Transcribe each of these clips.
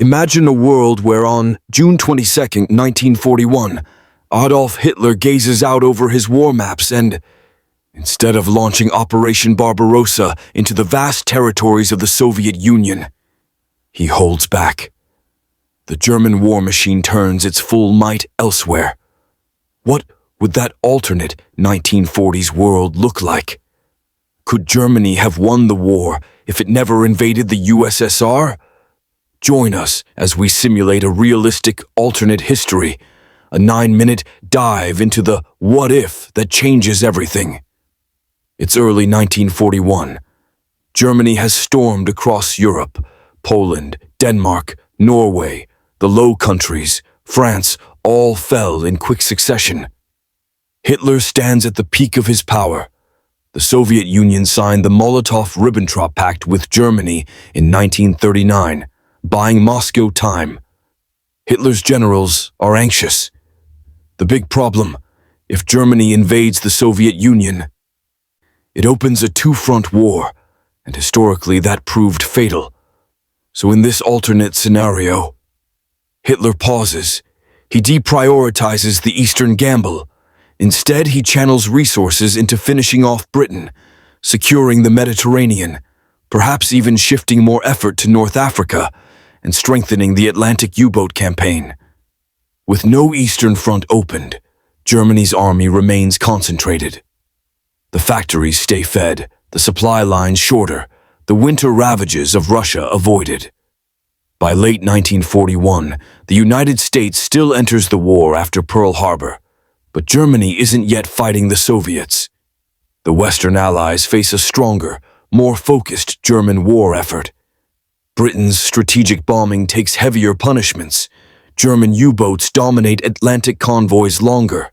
Imagine a world where on June 22nd, 1941, Adolf Hitler gazes out over his war maps and, instead of launching Operation Barbarossa into the vast territories of the Soviet Union, he holds back. The German war machine turns its full might elsewhere. What would that alternate 1940s world look like? Could Germany have won the war if it never invaded the USSR? Join us as we simulate a realistic alternate history, a 9-minute dive into the what if that changes everything. It's early 1941. Germany has stormed across Europe, Poland, Denmark, Norway, the Low Countries, France, all fell in quick succession. Hitler stands at the peak of his power. The Soviet Union signed the Molotov-Ribbentrop Pact with Germany in 1939, buying Moscow time. Hitler's generals are anxious. The big problem, if Germany invades the Soviet Union, it opens a two-front war, and historically that proved fatal. So in this alternate scenario, Hitler pauses. He deprioritizes the Eastern gamble. Instead, he channels resources into finishing off Britain, securing the Mediterranean, perhaps even shifting more effort to North Africa and strengthening the Atlantic U-boat campaign. With no Eastern front opened, Germany's army remains concentrated. The factories stay fed, the supply lines shorter, the winter ravages of Russia avoided. By late 1941, the United States still enters the war after Pearl Harbor, but Germany isn't yet fighting the Soviets. The Western Allies face a stronger, more focused German war effort. Britain's strategic bombing takes heavier punishments. German U-boats dominate Atlantic convoys longer.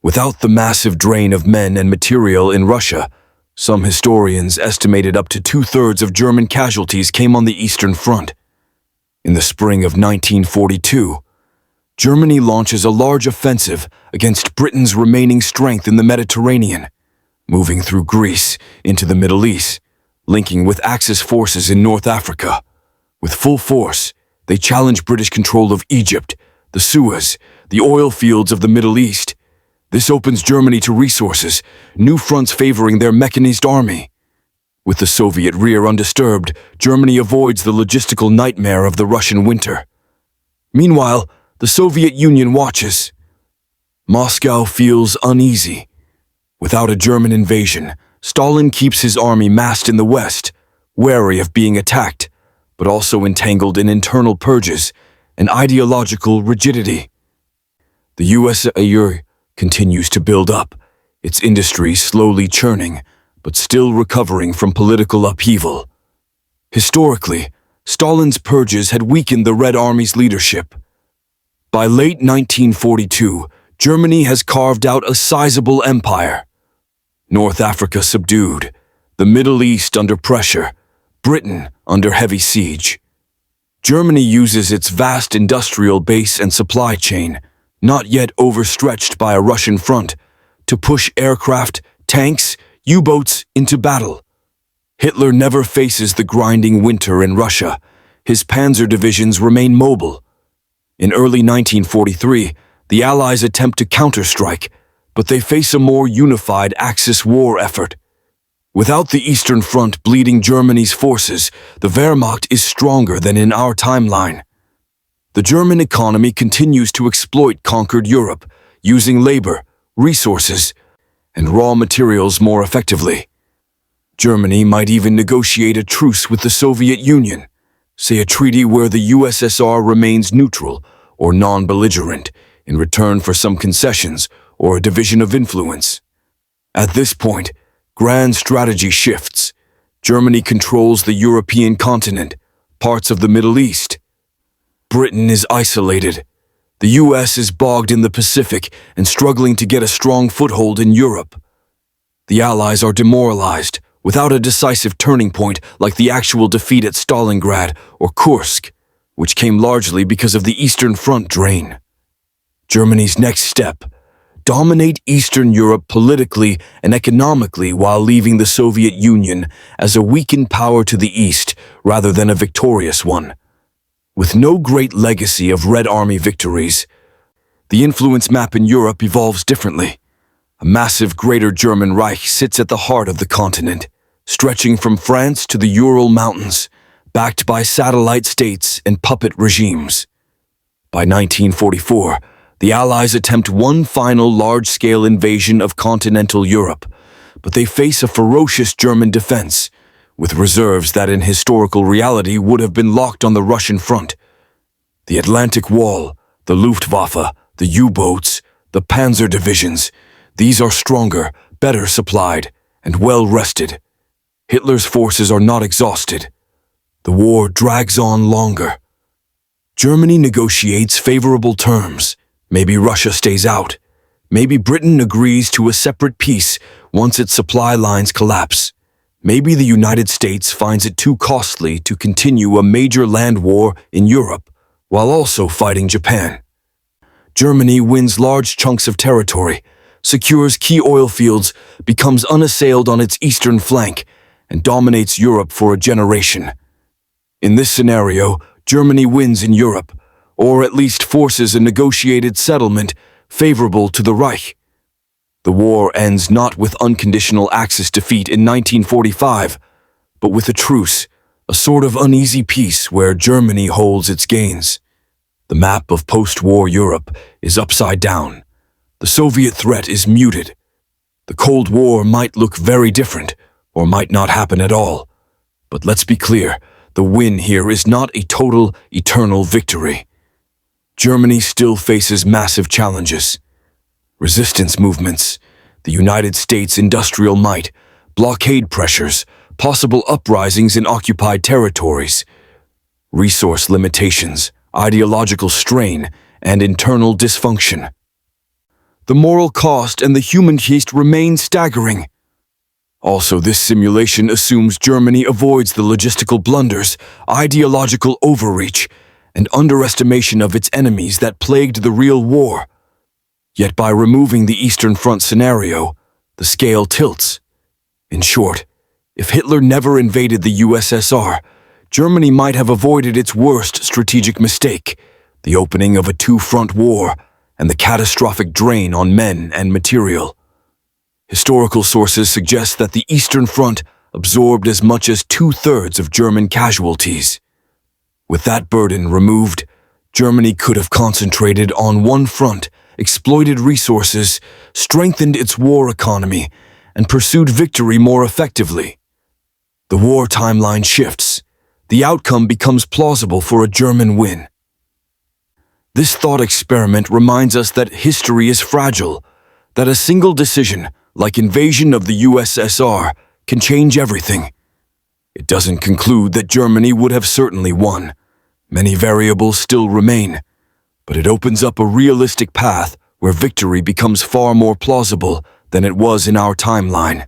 Without the massive drain of men and material in Russia, some historians estimated up to 2/3 of German casualties came on the Eastern Front. In the spring of 1942, Germany launches a large offensive against Britain's remaining strength in the Mediterranean, moving through Greece into the Middle East, linking with Axis forces in North Africa. With full force, they challenge British control of Egypt, the Suez, the oil fields of the Middle East. This opens Germany to resources, new fronts favoring their mechanized army. With the Soviet rear undisturbed, Germany avoids the logistical nightmare of the Russian winter. Meanwhile, the Soviet Union watches. Moscow feels uneasy. Without a German invasion, Stalin keeps his army massed in the west, wary of being attacked, but also entangled in internal purges and ideological rigidity. The USSR continues to build up, its industry slowly churning, but still recovering from political upheaval. Historically, Stalin's purges had weakened the Red Army's leadership. By late 1942, Germany has carved out a sizable empire. North Africa subdued, the Middle East under pressure, Britain under heavy siege. Germany uses its vast industrial base and supply chain, not yet overstretched by a Russian front, to push aircraft, tanks, U-boats into battle. Hitler never faces the grinding winter in Russia. His panzer divisions remain mobile. In early 1943, the Allies attempt to counterstrike, but they face a more unified Axis war effort. Without the Eastern Front bleeding Germany's forces, the Wehrmacht is stronger than in our timeline. The German economy continues to exploit conquered Europe, using labor, resources, and raw materials more effectively. Germany might even negotiate a truce with the Soviet Union, say a treaty where the USSR remains neutral or non-belligerent in return for some concessions or a division of influence. At this point, grand strategy shifts. Germany controls the European continent, parts of the Middle East. Britain is isolated. The US is bogged in the Pacific and struggling to get a strong foothold in Europe. The Allies are demoralized, without a decisive turning point like the actual defeat at Stalingrad or Kursk, which came largely because of the Eastern Front drain. Germany's next step: dominate Eastern Europe politically and economically while leaving the Soviet Union as a weakened power to the east rather than a victorious one. With no great legacy of Red Army victories, the influence map in Europe evolves differently. A massive Greater German Reich sits at the heart of the continent, stretching from France to the Ural Mountains, backed by satellite states and puppet regimes. By 1944, the Allies attempt one final large-scale invasion of continental Europe, but they face a ferocious German defense, with reserves that in historical reality would have been locked on the Russian front. The Atlantic Wall, the Luftwaffe, the U-boats, the panzer divisions, these are stronger, better supplied, and well-rested. Hitler's forces are not exhausted. The war drags on longer. Germany negotiates favorable terms. Maybe Russia stays out. Maybe Britain agrees to a separate peace once its supply lines collapse. Maybe the United States finds it too costly to continue a major land war in Europe while also fighting Japan. Germany wins large chunks of territory, secures key oil fields, becomes unassailed on its eastern flank, and dominates Europe for a generation. In this scenario, Germany wins in Europe, or at least forces a negotiated settlement favorable to the Reich. The war ends not with unconditional Axis defeat in 1945, but with a truce, a sort of uneasy peace where Germany holds its gains. The map of post-war Europe is upside down. The Soviet threat is muted. The Cold War might look very different, or might not happen at all. But let's be clear, the win here is not a total, eternal victory. Germany still faces massive challenges. Resistance movements, the United States industrial might, blockade pressures, possible uprisings in occupied territories, resource limitations, ideological strain, and internal dysfunction. The moral cost and the human cost remain staggering. Also, this simulation assumes Germany avoids the logistical blunders, ideological overreach, and underestimation of its enemies that plagued the real war. Yet by removing the Eastern Front scenario, the scale tilts. In short, if Hitler never invaded the USSR, Germany might have avoided its worst strategic mistake, the opening of a two-front war and the catastrophic drain on men and material. Historical sources suggest that the Eastern Front absorbed as much as 2/3 of German casualties. With that burden removed, Germany could have concentrated on one front, exploited resources, strengthened its war economy, and pursued victory more effectively. The war timeline shifts. The outcome becomes plausible for a German win. This thought experiment reminds us that history is fragile, that a single decision, like invasion of the USSR, can change everything. It doesn't conclude that Germany would have certainly won. Many variables still remain, but it opens up a realistic path where victory becomes far more plausible than it was in our timeline.